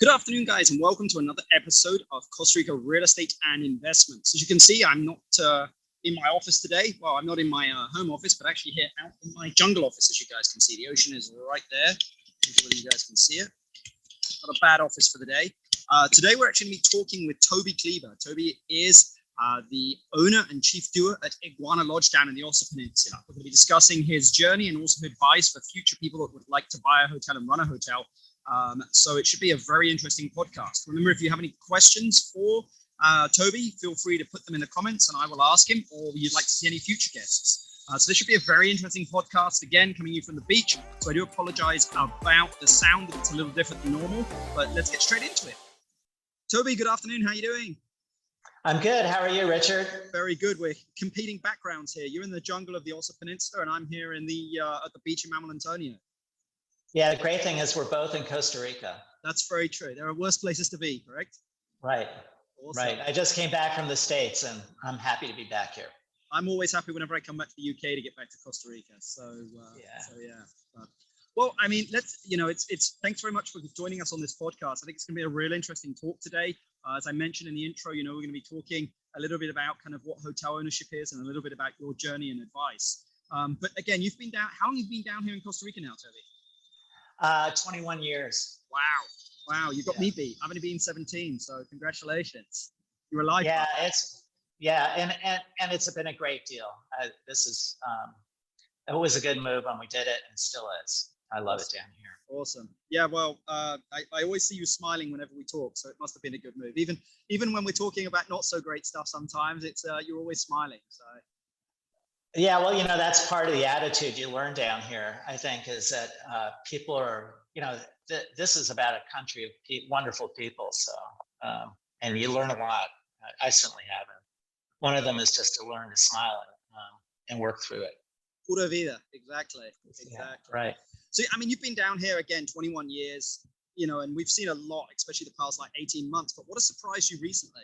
Good afternoon, guys, and welcome to another episode of Costa Rica Real Estate and Investments. As you can see, I'm not in my office today. Well, I'm not in my home office, but actually here out in my jungle office, as you guys can see. The ocean is right there. Hopefully you guys can see it. Not a bad office for the day. Today, we're actually going to be talking with Toby Cleaver. Toby is the owner and chief doer at Iguana Lodge down in the Osa Peninsula. We're going to be discussing his journey and also advice for future people that would like to buy a hotel and run a hotel. So it should be a very interesting podcast. Remember, if you have any questions for Toby, feel free to put them in the comments and I will ask him, or you'd like to see any future guests. So this should be a very interesting podcast, again, coming in from the beach. So I do apologize about the sound. It's a little different than normal, but let's get straight into it. Toby, good afternoon. How are you doing? I'm good. How are you, Richard? Very good. We're competing backgrounds here. You're in the jungle of the Osa Peninsula and I'm here in the at the beach in Mount Antonio. Yeah, the great thing is we're both in Costa Rica. That's very true. There are worse places to be, correct? Right. Awesome. Right. I just came back from the States and I'm happy to be back here. I'm always happy whenever I come back to the UK to get back to Costa Rica. Well, I mean, it's thanks very much for joining us on this podcast. I think it's going to be a real interesting talk today. As I mentioned in the intro, we're going to be talking a little bit about kind of what hotel ownership is and a little bit about your journey and advice. But again, you've been down. How long have you been down here in Costa Rica now, Toby? 21 years. Wow. You got me beat. I've only been 17, so congratulations. You're alive. Yeah, and it's been a great deal. This is it was a good move when we did it, and still is. I love it down here. Awesome. Yeah, well, I always see you smiling whenever we talk, so it must have been a good move. Even when we're talking about not so great stuff, sometimes it's you're always smiling. So. Yeah, well, that's part of the attitude you learn down here, I think, is that people are, this is about a country of wonderful people. So, and you learn a lot. I certainly have. One of them is just to learn to smile and work through it. Pura vida, exactly. Yeah, right. So, I mean, you've been down here again, 21 years, and we've seen a lot, especially the past 18 months. But what has surprised you recently?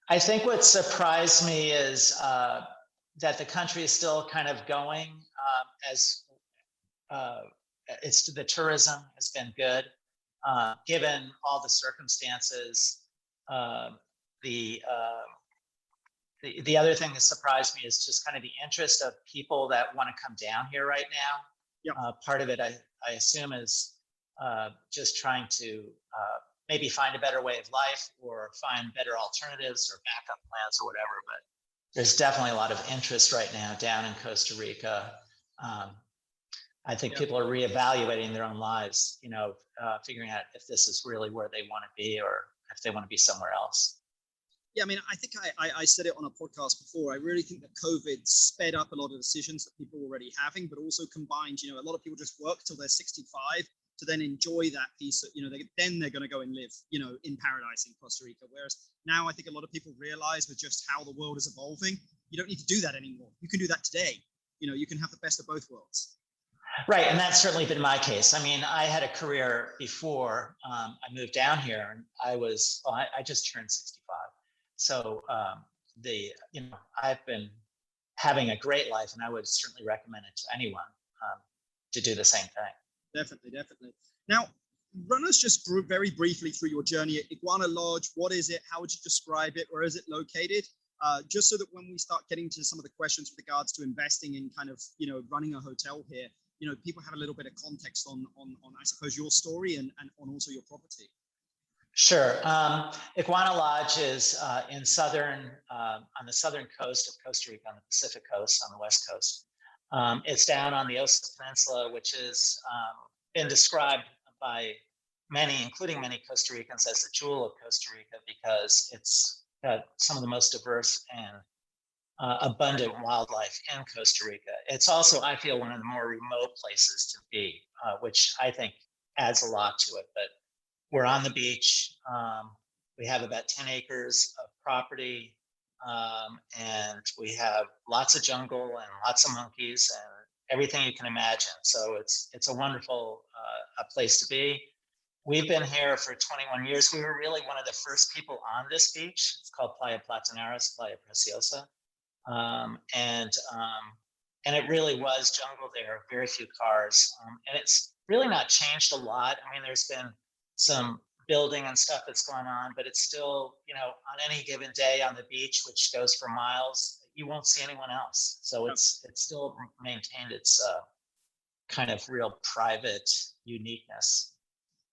I think what surprised me is that the country is still kind of going as the tourism has been good, given all the circumstances. The other thing that surprised me is just kind of the interest of people that want to come down here right now. Yep. Part of it, I assume, is just trying to maybe find a better way of life or find better alternatives or backup plans or whatever. But there's definitely a lot of interest right now down in Costa Rica. I think people are reevaluating their own lives, figuring out if this is really where they want to be or if they want to be somewhere else. Yeah, I mean, I think I said it on a podcast before. I really think that COVID sped up a lot of decisions that people were already having, but also combined, a lot of people just work till they're 65 to then enjoy that piece. Then they're going to go and live, in paradise in Costa Rica. Whereas now I think a lot of people realize with just how the world is evolving, you don't need to do that anymore. You can do that today. You can have the best of both worlds. Right, and that's certainly been my case. I mean, I had a career before I moved down here, and I just turned 65. So I've been having a great life, and I would certainly recommend it to anyone to do the same thing. Definitely. Now, run us just very briefly through your journey at Iguana Lodge. What is it? How would you describe it? Where is it located? Just so that when we start getting to some of the questions with regards to investing in kind of, running a hotel here, people have a little bit of context on I suppose, your story and on also your property. Sure. Iguana Lodge is on the southern coast of Costa Rica, on the Pacific coast, on the west coast. It's down on the Osa Peninsula, which has been described by many, including many Costa Ricans, as the jewel of Costa Rica because it's got some of the most diverse and abundant wildlife in Costa Rica. It's also, I feel, one of the more remote places to be, which I think adds a lot to it. But we're on the beach. We have about 10 acres of property. And we have lots of jungle and lots of monkeys and everything you can imagine. So it's a wonderful a place to be. We've been here for 21 years. We were really one of the first people on this beach. It's called Playa Platanares, Playa Preciosa. and it really was jungle there, very few cars. And it's really not changed a lot. I mean, there's been some building and stuff that's gone on, but it's still, on any given day on the beach, which goes for miles, you won't see anyone else. So it's still maintained its kind of real private uniqueness.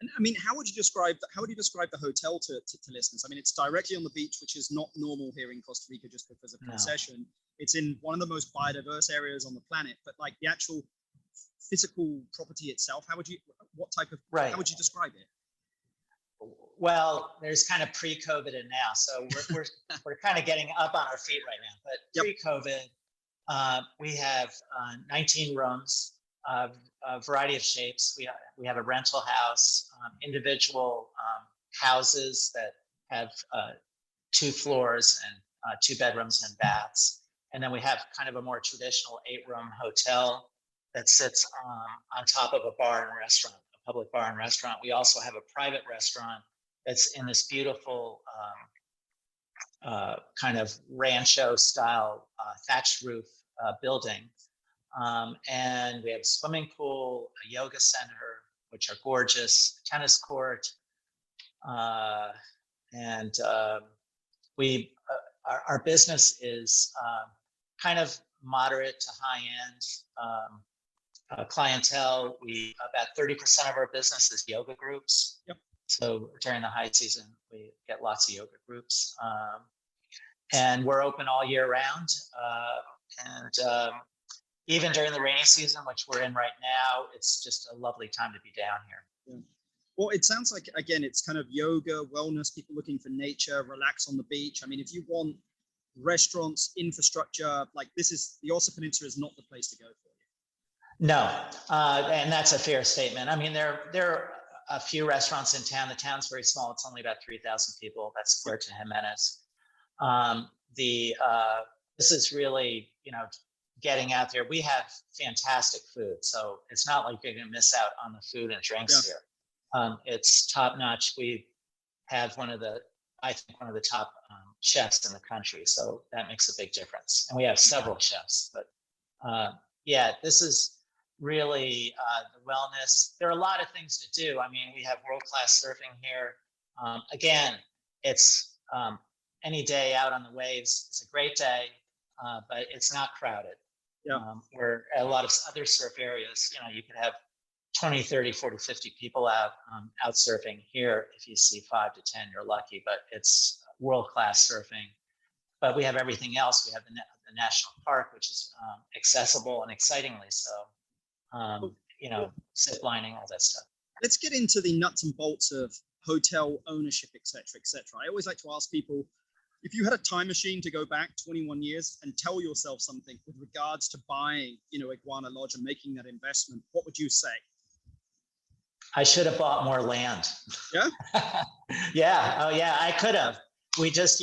And I mean, how would you describe the hotel to listeners? I mean, it's directly on the beach, which is not normal here in Costa Rica just because of concession. It's in one of the most biodiverse areas on the planet, but like the actual physical property itself, how would you describe it? Well, there's kind of pre-COVID and now, so we're kind of getting up on our feet right now. But pre-COVID, we have 19 rooms of a variety of shapes. We have a rental house, individual houses that have 2 floors and 2 bedrooms and baths, and then we have kind of a more traditional 8-room hotel that sits on top of a bar and restaurant. Public bar and restaurant. We also have a private restaurant that's in this beautiful kind of rancho style thatched roof building. And we have a swimming pool, a yoga center, which are gorgeous, a tennis court. And our business is kind of moderate to high end. Clientele. About 30% of our business is yoga groups. Yep. So during the high season, we get lots of yoga groups, and we're open all year round. And even during the rainy season, which we're in right now, it's just a lovely time to be down here. Yeah. Well, it sounds like, again, it's kind of yoga, wellness, people looking for nature, relax on the beach. I mean, if you want restaurants, infrastructure, like the Osa Peninsula is not the place to go for. No, and that's a fair statement. I mean, there are a few restaurants in town. The town's very small. It's only about 3,000 people. That's Puerto Jimenez. This is really, getting out there. We have fantastic food, so it's not like you're going to miss out on the food and drinks here. It's top notch. We have one of the top chefs in the country, so that makes a big difference. And we have several chefs, but this is really the wellness. There are a lot of things to do. I mean, we have world-class surfing here. Again, it's any day out on the waves. It's a great day, but it's not crowded. Where a lot of other surf areas, you could have 20, 30, 40, 50 people out surfing. Here, if you see 5 to 10, you're lucky, but it's world-class surfing. But we have everything else. We have the national park, which is accessible and excitingly so. Zip lining, all that stuff. Let's get into the nuts and bolts of hotel ownership, et cetera, et cetera. I always like to ask people, if you had a time machine to go back 21 years and tell yourself something with regards to buying, Iguana Lodge and making that investment, what would you say? I should have bought more land. Yeah? Yeah. Oh, yeah, I could have. We just,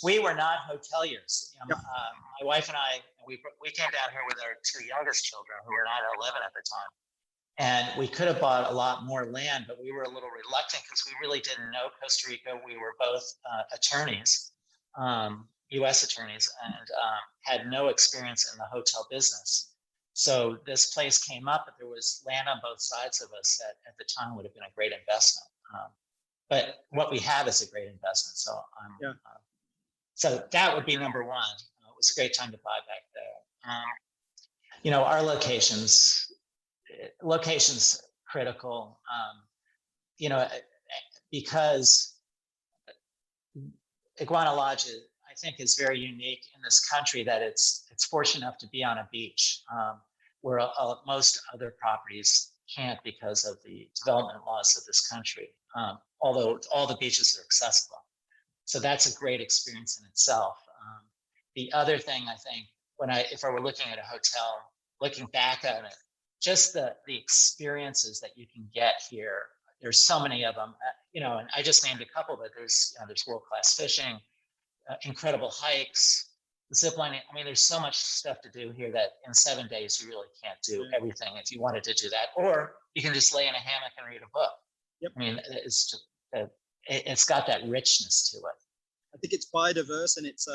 we were not hoteliers. My wife and I, we came down here with our 2 youngest children who were 9 or 11 at the time. And we could have bought a lot more land, but we were a little reluctant because we really didn't know Costa Rica. We were both attorneys, U.S. attorneys, and had no experience in the hotel business. So this place came up, but there was land on both sides of us that at the time would have been a great investment. But what we have is a great investment. So so that would be number one. It was a great time to buy back there. Our locations critical. Because Iguana Lodge, I think, is very unique in this country that it's fortunate enough to be on a beach, where most other properties can't because of the development laws of this country. Although all the beaches are accessible. So that's a great experience in itself. The other thing, I think, if I were looking at a hotel, looking back at it, just the experiences that you can get here. There's so many of them, and I just named a couple, but there's world-class fishing, incredible hikes, zip lining. I mean, there's so much stuff to do here that in 7 days, you really can't do everything if you wanted to do that. Or you can just lay in a hammock and read a book. Yep. I mean, it's got that richness to it. I think it's biodiverse in its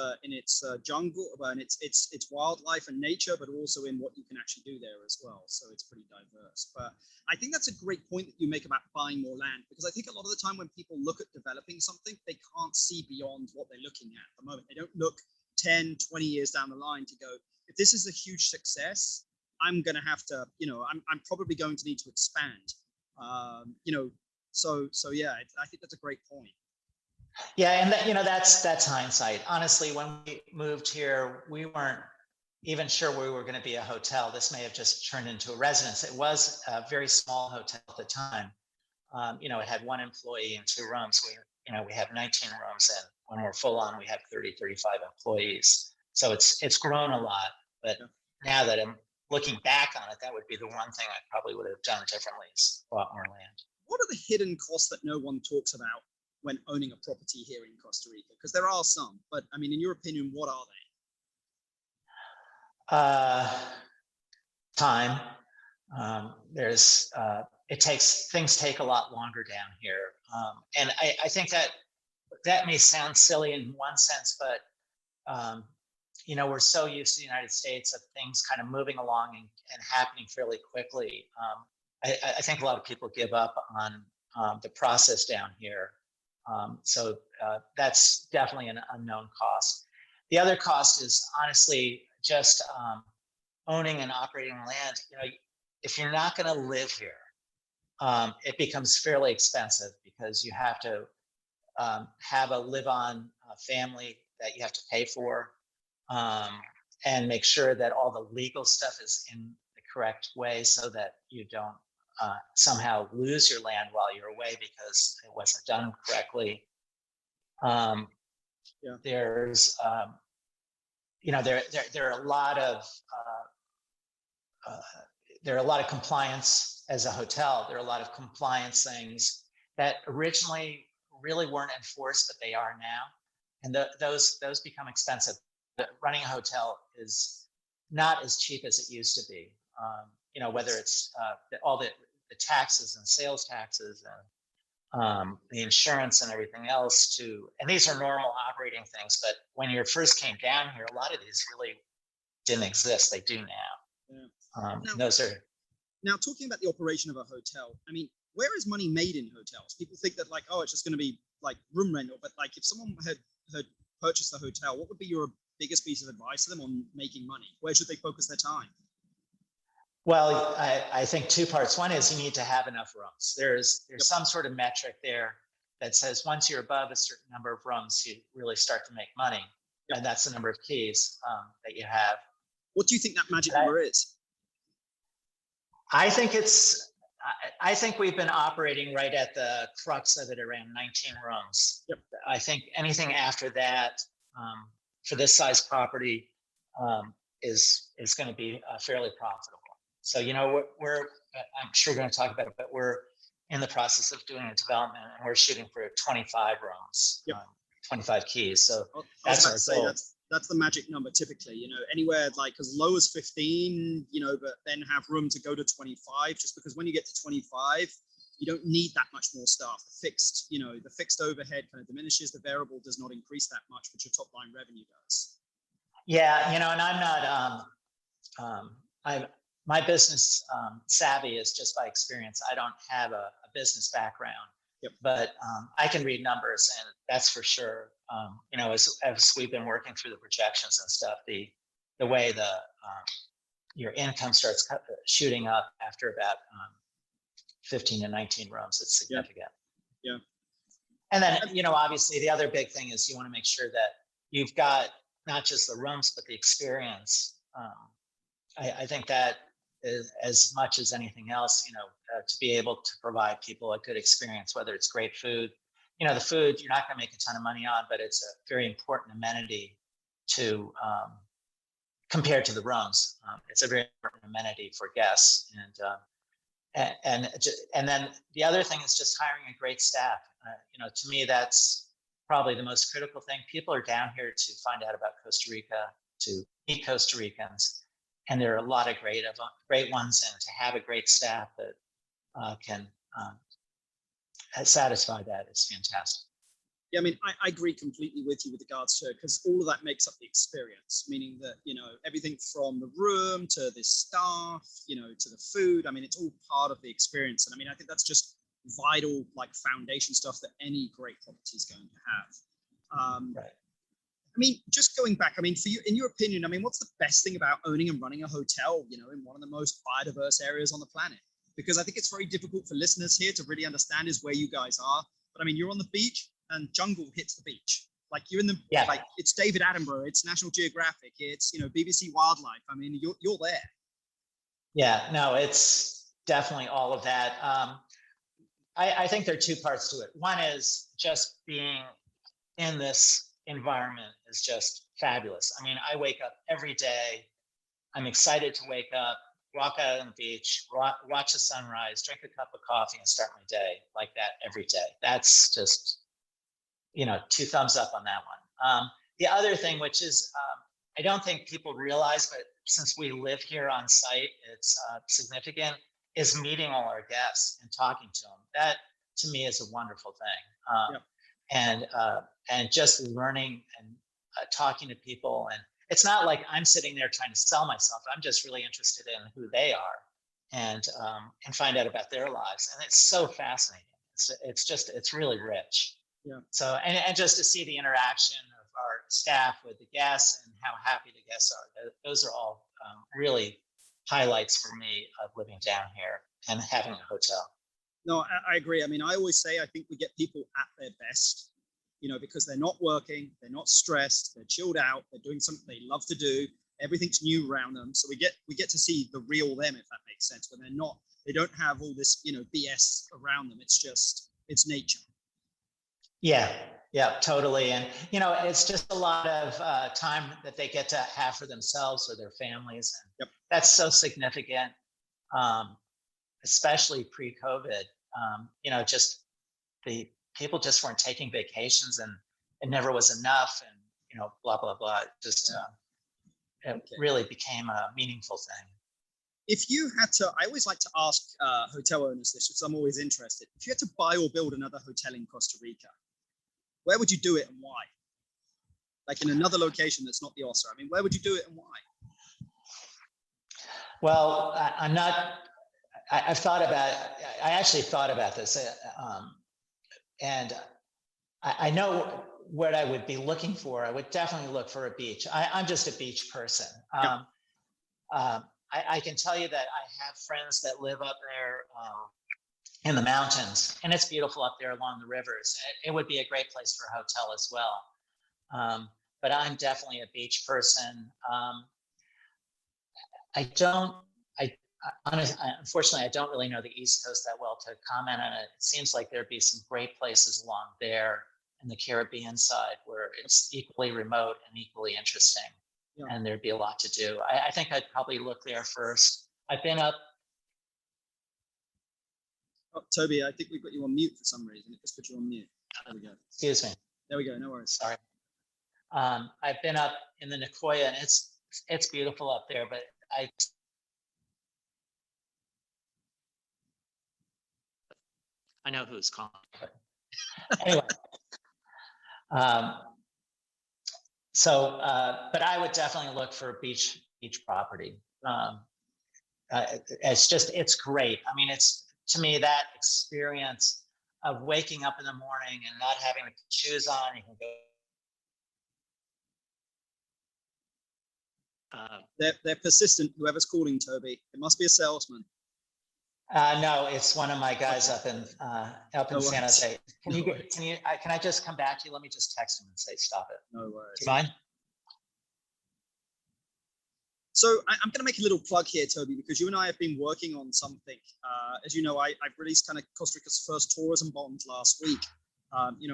jungle, and its wildlife and nature, but also in what you can actually do there as well. So it's pretty diverse. But I think that's a great point that you make about buying more land, because I think a lot of the time when people look at developing something, they can't see beyond what they're looking at the moment. They don't look 10, 20 years down the line to go, if this is a huge success, I'm going to have to, I'm probably going to need to expand. So yeah, I think that's a great point. Yeah, and that's hindsight. Honestly, when we moved here, we weren't even sure we were going to be a hotel. This may have just turned into a residence. It was a very small hotel at the time. It had one employee and 2 rooms. We have 19 rooms, and when we're full on, we have 30, 35 employees. So it's grown a lot. But now that I'm looking back on it, that would be the one thing I probably would have done differently, is bought more land. What are the hidden costs that no one talks about when owning a property here in Costa Rica? Because there are some, but I mean, in your opinion, what are they? Time. Things take a lot longer down here. And I think that may sound silly in one sense, but we're so used to the United States of things kind of moving along and happening fairly quickly. I think a lot of people give up on the process down here. So that's definitely an unknown cost. The other cost is honestly just owning and operating land. If you're not going to live here, it becomes fairly expensive, because you have to have a live-on family that you have to pay for, and make sure that all the legal stuff is in the correct way, so that you don't somehow lose your land while you're away because it wasn't done correctly. There's there are a lot of compliance as a hotel. There are a lot of compliance things that originally really weren't enforced, but they are now, and those become expensive. Running a hotel is not as cheap as it used to be. Whether it's all the taxes and sales taxes and the insurance and everything else, and these are normal operating things, but when you first came down here, a lot of these really didn't exist. They do now. Now, talking about the operation of a hotel, I mean, where is money made in hotels? People think that it's just going to be like room rental, but like if someone had purchased a hotel, what would be your biggest piece of advice to them on making money? Where should they focus their time? Well, I think 2 parts. One is you need to have enough rooms. There's some sort of metric there that says once you're above a certain number of rooms, you really start to make money. And that's the number of keys that you have. What do you think that magic number is? I think we've been operating right at the crux of it, around 19 rooms. Yep. I think anything after that, for this size property, is going to be fairly profitable. So, I'm sure we're going to talk about it, but we're in the process of doing a development, and we're shooting for 25 rooms, 25 keys. So that's our goal. That's the magic number typically, anywhere like as low as 15, but then have room to go to 25, just because when you get to 25, you don't need that much more staff. The fixed overhead kind of diminishes, the variable does not increase that much, but your top line revenue does. Yeah, and I'm not, my business savvy is just by experience. I don't have a business background. Yep. But I can read numbers, and that's for sure. As we've been working through the projections and stuff, the way your income starts shooting up after about 15 to 19 rooms, it's significant. Yeah. And then, obviously the other big thing is you want to make sure that you've got not just the rooms, but the experience. I think that is, as much as anything else, to be able to provide people a good experience, whether it's great food. The food you're not going to make a ton of money on, but it's a very important amenity to compared to the rooms. It's a very important amenity for guests, and then the other thing is just hiring a great staff. To me, that's probably the most critical thing. People are down here to find out about Costa Rica, to meet Costa Ricans, and there are a lot of great ones, and to have a great staff that can satisfy that is fantastic. Yeah, I mean, I agree completely with you with regards to it, because all of that makes up the experience, meaning that, everything from the room to the staff, to the food. I mean, it's all part of the experience. And I mean, I think that's just vital, like foundation stuff that any great property is going to have. Right. I mean, just going back, I mean, for you, in your opinion, I mean, what's the best thing about owning and running a hotel, in one of the most biodiverse areas on the planet? Because I think it's very difficult for listeners here to really understand is where you guys are. But I mean, you're on the beach and jungle hits the beach. Like you're in the, like it's David Attenborough, it's National Geographic, it's, BBC Wildlife. I mean, you're there. Yeah, no, it's definitely all of that. I think there are two parts to it. One is just being in this environment is just fabulous. I mean, I wake up every day. I'm excited to wake up, walk out on the beach, watch the sunrise, drink a cup of coffee, and start my day like that every day. That's just, two thumbs up on that one. The other thing, which is, I don't think people realize, but since we live here on site, it's significant, is meeting all our guests and talking to them. That, to me, is a wonderful thing. And just learning and talking to people. And it's not like I'm sitting there trying to sell myself. I'm just really interested in who they are and find out about their lives. And it's so fascinating. It's really rich. Yeah. So, and just to see the interaction of our staff with the guests and how happy the guests are, those are all really highlights for me of living down here and having a hotel. No, I agree. I mean, I always say I think we get people at their best, because they're not working, they're not stressed, they're chilled out, they're doing something they love to do. Everything's new around them, so we get to see the real them, if that makes sense. When they don't have all this, BS around them. It's nature. Yeah, totally. And, it's just a lot of time that they get to have for themselves or their families. And that's so significant, especially pre-COVID. Just the people just weren't taking vacations and it never was enough and, blah, blah, blah. It really became a meaningful thing. If you had to, I always like to ask hotel owners this because I'm always interested. If you had to buy or build another hotel in Costa Rica, where would you do it and why? Like in another location that's not the Osa. I mean, where would you do it and why? Well, I've thought about, I actually thought about this. And I know what I would be looking for. I would definitely look for a beach. I'm just a beach person. I can tell you that I have friends that live up there in the mountains, and it's beautiful up there along the rivers. It would be a great place for a hotel as well. But I'm definitely a beach person. Unfortunately, I don't really know the East Coast that well to comment on it. It seems like there'd be some great places along there in the Caribbean side where it's equally remote and equally interesting. Yeah. And there'd be a lot to do. I think I'd probably look there first. I've been up. Oh, Toby, I think we've got you on mute for some reason. It just put you on mute. There we go. Excuse me. There we go. No worries. Sorry. I've been up in the Nicoya, and it's beautiful up there, but I know who's calling. But anyway. But I would definitely look for a beach property. It's great. I mean, to me, that experience of waking up in the morning and not having to put shoes on, you can go. They're persistent, whoever's calling, Toby. It must be a salesman. No, it's one of my guys up in San Jose. Can I just come back to you? Let me just text him and say, stop it. No worries. Do you mind? So I'm going to make a little plug here, Toby, because you and I have been working on something. As you know, I've released kind of Costa Rica's first tourism bond last week,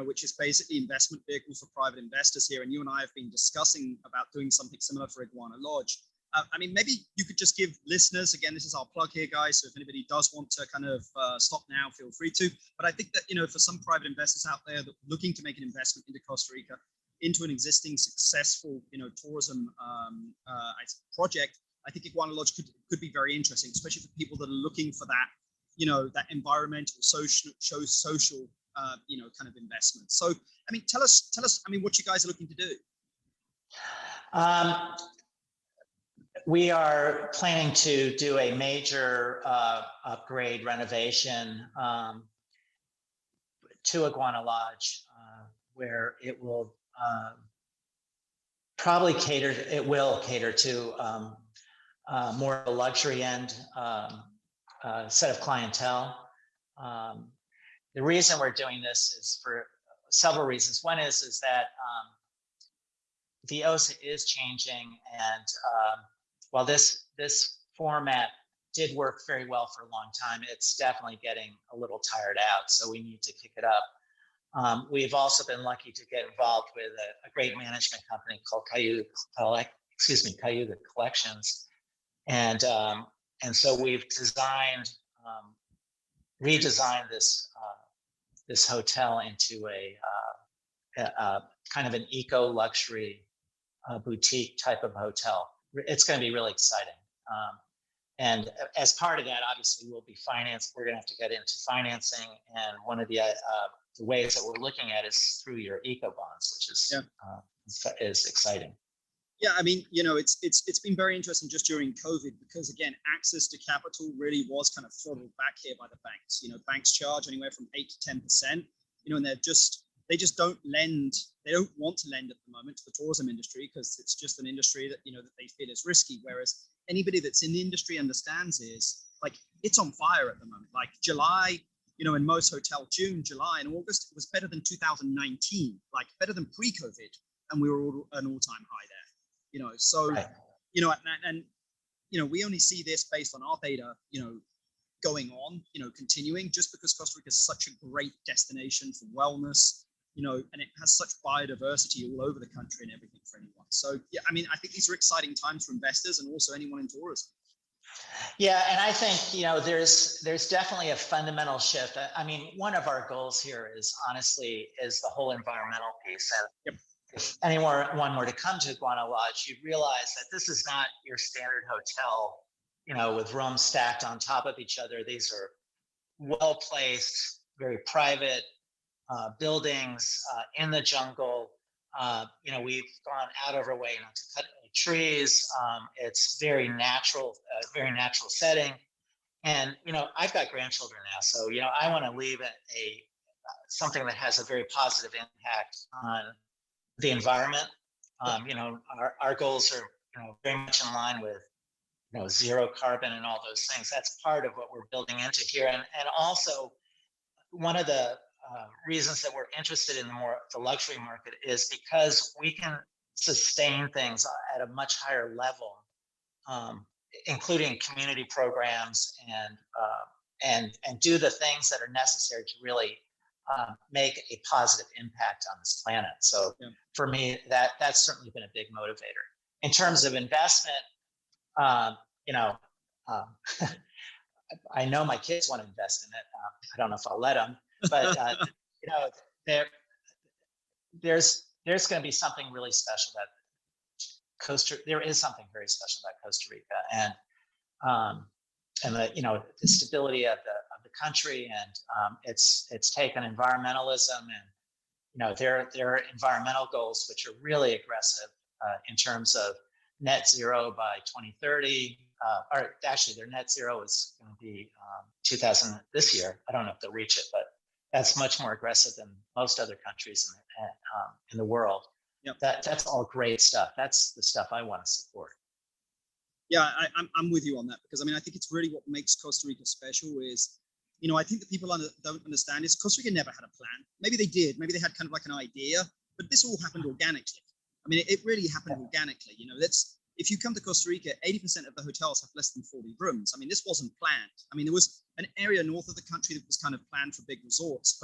which is basically investment vehicle for private investors here. And you and I have been discussing about doing something similar for Iguana Lodge. I mean, maybe you could just give listeners, again, this is our plug here, guys. So if anybody does want to kind of stop now, feel free to. But I think that, for some private investors out there that are looking to make an investment into Costa Rica, into an existing successful, tourism project, I think Iguana Lodge could be very interesting, especially for people that are looking for that, that environmental, social, kind of investment. So I mean, tell us, I mean, what you guys are looking to do. We are planning to do a major upgrade renovation to Iguana Lodge, where it will probably cater to more of a luxury end set of clientele. The reason we're doing this is for several reasons. One is that the OSA is changing, and while this format did work very well for a long time, it's definitely getting a little tired out. So we need to kick it up. We've also been lucky to get involved with a great management company called Cayuga Collections, and so we've redesigned this hotel into a kind of an eco luxury boutique type of hotel. It's going to be really exciting. And as part of that, obviously, we'll be financed. We're going to have to get into financing. And one of the ways that we're looking at is through your eco bonds, which is exciting. Yeah, I mean, it's been very interesting just during COVID, because again, access to capital really was kind of throttled back here by the banks. Banks charge anywhere from 8 to 10%. And they just don't lend. They don't want to lend at the moment to the tourism industry, because it's just an industry that that they feel is risky. Whereas anybody that's in the industry understands is like it's on fire at the moment. Like July, in most hotels, June, July, and August, it was better than 2019, like better than pre-COVID, and we were an all-time high there. So right. And we only see this based on our data, going on, continuing, just because Costa Rica is such a great destination for wellness, and it has such biodiversity all over the country and everything for anyone. So yeah, I mean, I think these are exciting times for investors and also anyone in tourism. Yeah, and I think there's definitely a fundamental shift. I mean, one of our goals here is the whole environmental piece. And yep. If anyone were to come to Iguana Lodge, you'd realize that this is not your standard hotel, with rooms stacked on top of each other. These are well-placed, very private buildings in the jungle. We've gone out of our way not to cut any trees. It's very natural setting. And, I've got grandchildren now, so, I want to leave something that has a very positive impact on the environment. Our goals are, very much in line with, zero carbon and all those things. That's part of what we're building into here. And also one of the reasons that we're interested in the luxury market is because we can sustain things at a much higher level, including community programs and do the things that are necessary to really make a positive impact on this planet. So for me, that's certainly been a big motivator. In terms of investment, I know my kids want to invest in it. I don't know if I'll let them, but there's going to be something really special there is something very special about Costa Rica, and the stability of the country, and it's taken environmentalism and their environmental goals, which are really aggressive in terms of net zero by 2030. Or actually, their net zero is going to be 2000 this year. I don't know if they'll reach it, but that's much more aggressive than most other countries in the world. Yep. That's all great stuff. That's the stuff I want to support. Yeah, I'm with you on that, because I mean, I think it's really what makes Costa Rica special is, I think that people don't understand is Costa Rica never had a plan. Maybe they did. Maybe they had kind of like an idea, but this all happened organically. I mean, it really happened organically. If you come to Costa Rica, 80% of the hotels have less than 40 rooms. I mean, this wasn't planned. I mean, there was an area north of the country that was kind of planned for big resorts,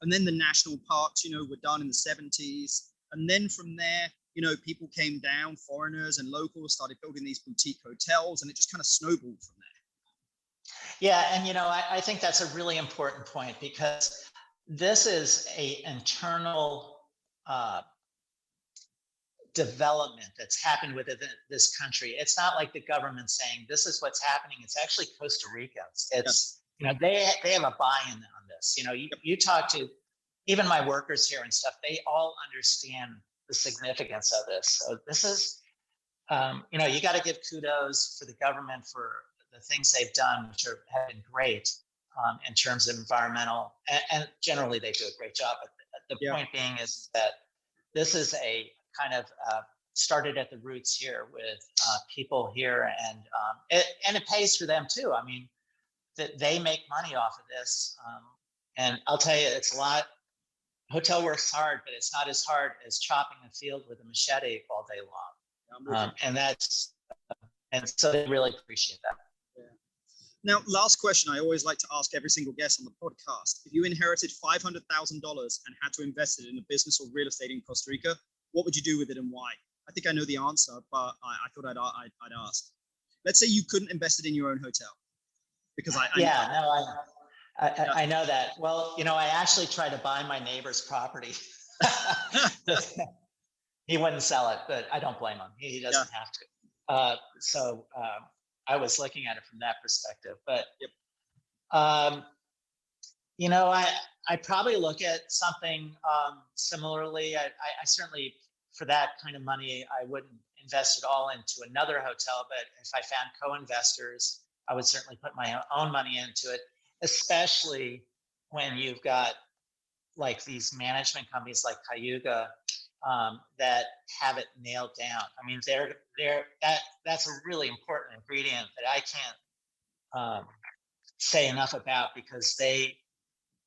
and then the national parks, were done in the 70s. And then from there, people came down, foreigners and locals started building these boutique hotels, and it just kind of snowballed from there. Yeah, and I think that's a really important point, because this is an internal development that's happened within this country. It's not like the government saying this is what's happening. It's actually Costa Rica. It's they have a buy-in on this. You talk to even my workers here and stuff, they all understand the significance of this. So this is, you got to give kudos for the government for the things they've done, which have been great in terms of environmental, and generally they do a great job. But the point being is that this is a kind of started at the roots here with people here, and it pays for them too. I mean, that they make money off of this, and I'll tell you, it's a lot. Hotel work's hard, but it's not as hard as chopping a field with a machete all day long. And so they really appreciate that. Yeah. Now, last question I always like to ask every single guest on the podcast. If you inherited $500,000 and had to invest it in a business or real estate in Costa Rica, what would you do with it and why? I think I know the answer, but I thought I'd ask. Let's say you couldn't invest it in your own hotel. Because I know that. Well, I actually tried to buy my neighbor's property. He wouldn't sell it, but I don't blame him. He doesn't have to. So I was looking at it from that perspective. But, I probably look at something similarly. I certainly, for that kind of money, I wouldn't invest it all into another hotel. But if I found co-investors, I would certainly put my own money into it, especially when you've got like these management companies like Cayuga that have it nailed down. I mean, that's a really important ingredient that I can't say enough about, because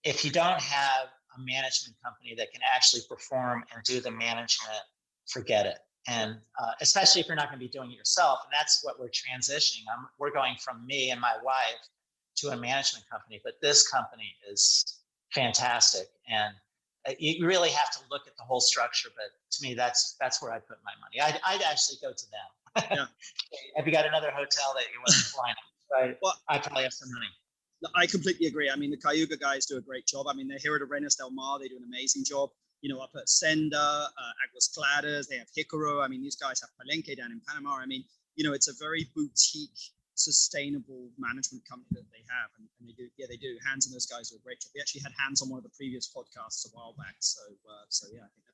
if you don't have a management company that can actually perform and do the management, forget it. And especially if you're not going to be doing it yourself. And that's what we're transitioning. We're going from me and my wife to a management company, but this company is fantastic. And you really have to look at the whole structure. But to me, that's where I put my money. I'd actually go to them. Yeah. Have you got another hotel that you want to fly in? Well, I probably have some money. I completely agree. I mean, the Cayuga guys do a great job. I mean, they're here at Arenas del Mar. They do an amazing job. Up at Senda, Aguas Claras, they have Jicaro. I mean, these guys have Palenque down in Panama. I mean, it's a very boutique, sustainable management company that they have. And they do. Hans and those guys do a great job. We actually had Hans on one of the previous podcasts a while back. So yeah, I think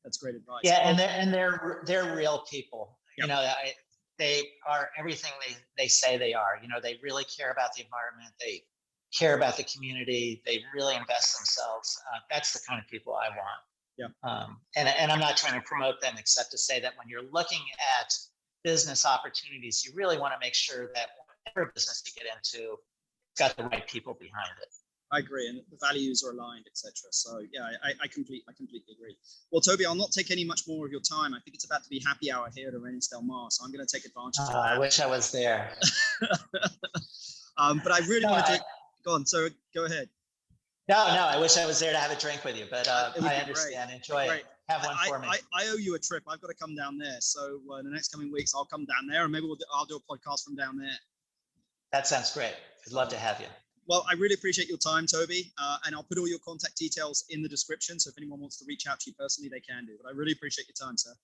that's great advice. Yeah, and they're real people. Yep. They are everything they say they are. They really care about the environment. They care about the community. They really invest themselves. That's the kind of people I want. Yeah. And I'm not trying to promote them, except to say that when you're looking at business opportunities, you really want to make sure that whatever business you get into, it's got the right people behind it. I agree, and the values are aligned, etc. So yeah, I completely agree. Well, Toby, I'll not take any much more of your time. I think it's about to be happy hour here at Arenas del Mar, so I'm going to take advantage of that. I wish I was there. But I really want to. Go on. So go ahead. No, I wish I was there to have a drink with you, but I understand. Great. Enjoy it. Have one for me. I owe you a trip. I've got to come down there. So in the next coming weeks, I'll come down there, and maybe I'll do a podcast from down there. That sounds great. I'd love to have you. Well, I really appreciate your time, Toby, and I'll put all your contact details in the description. So if anyone wants to reach out to you personally, they can do. But I really appreciate your time, sir.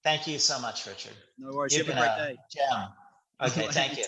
Thank you so much, Richard. No worries. You have a great day. Jam. Okay, thank you.